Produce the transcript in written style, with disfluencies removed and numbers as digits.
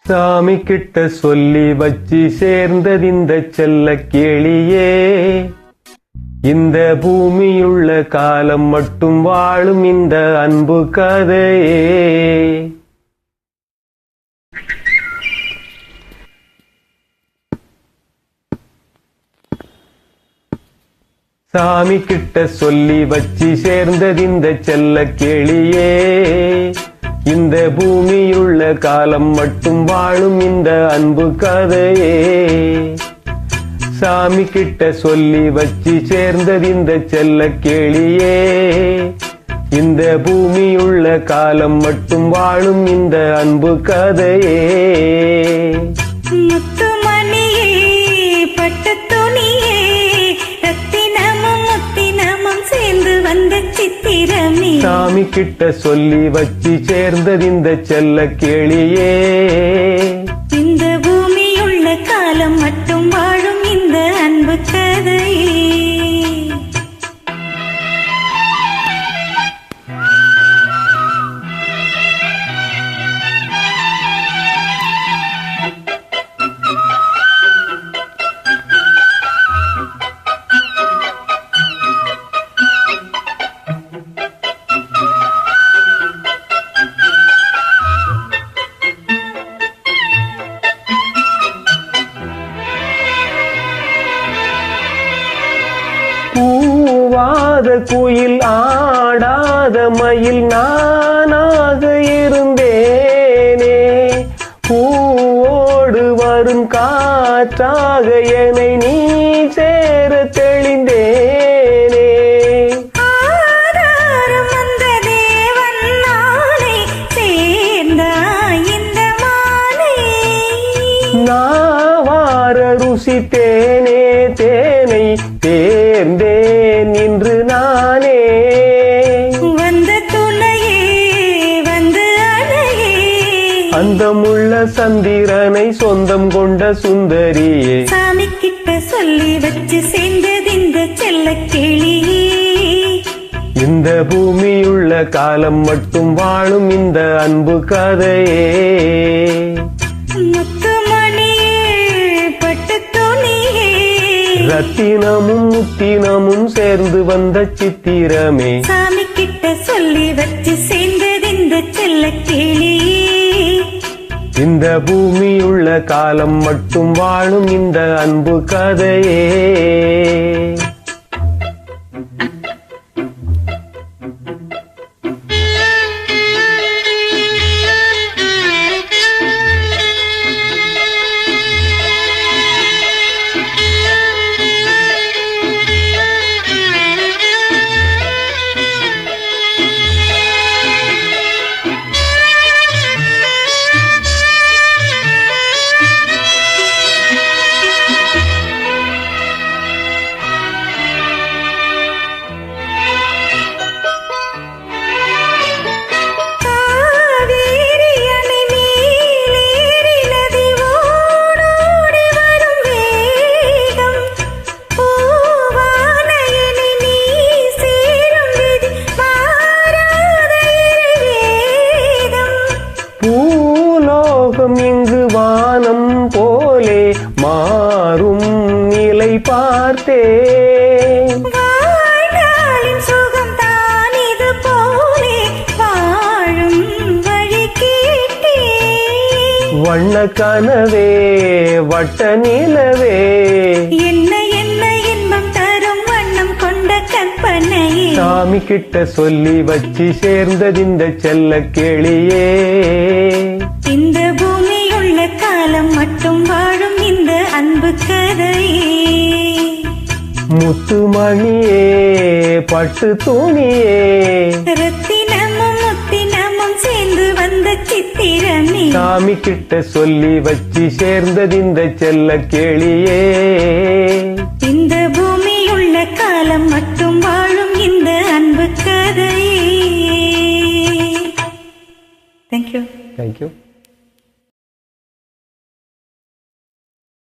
சாமி கிட்ட சொல்லி வச்சு சேர்ந்தது இந்த செல்ல கேளியே, இந்த பூமியுள்ள காலம் மட்டும் வாழும் இந்த அன்பு கதையே. சாமி கிட்ட சொல்லி வச்சு சேர்ந்தது இந்த செல்ல கேளியே, இந்த பூமியுள்ள காலம் மட்டும் வாழும் இந்த அன்பு கதையே. சாமி கிட்ட சொல்லி வச்சு சேர்ந்தது இந்த செல்ல கேளியே, இந்த பூமியுள்ள காலம் மட்டும் வாழும் இந்த அன்பு கதையே. சாமி கிட்ட சொல்லி வச்சு சேர்ந்தது இந்த செல்ல கேளியே, இந்த பூமியுள்ள காலம் மட்டும் வாழும் இந்த அன்பு கதையே. பூவாத குயில் ஆடாத மயில் நானாக இருந்தேனே, பூவோடு வரும் காற்றாக என்னை நீ சேர தெளிந்தேனே. நாவார ருசித்தேனே தேனை தேர்ந்தேன் இன்று நானே, வந்த துணையே வந்து அணையே, அந்த முள்ள சந்திரனை சொந்தம் கொண்ட சுந்தரியே. சாமி கிட்ட சொல்லி வச்சு சேர்ந்தது இந்த செல்ல கிளியே, இந்த பூமியுள்ள காலம் மட்டும் வாழும் இந்த அன்பு கதையே. ரத்தினமும் முத்தினமும் சேர்ந்து வந்த சித்திரமே, சாமி கிட்ட சொல்லி வச்சு சேர்ந்தது இந்த செல்ல கிளியே, இந்த பூமியுள்ள காலம் மட்டும் வாழும் இந்த அன்பு கதையே. பூலோகம் இங்கு வானம் போலே மாறும் நிலை பார்த்தே, சுகம் தான் இது போலே வாழும் வழி கேட்டே. வண்ண கனவே வட்ட நிலவே, என்ன என்ன இன்பம் தரும் வண்ணம் கொண்ட கற்பனையே. சாமி கிட்ட சொல்லி வச்சு சேர்ந்தது இந்த செல்ல கேளியே, இந்த பூமியுள்ள காலம் மட்டும் வாழும் இந்த அன்பு கதையே. முத்துமணியே பட்டு துணியே, ரத்தினமும் முத்தினமும் சேர்ந்து வந்த சித்திரமே, சாமி கிட்ட சொல்லி வச்சு சேர்ந்தது இந்த செல்ல கேளியே, இந்த பூமியுள்ள காலம் மட்டும் வாழும் இந்த அன்பு கதையே. Thank you. Thank you.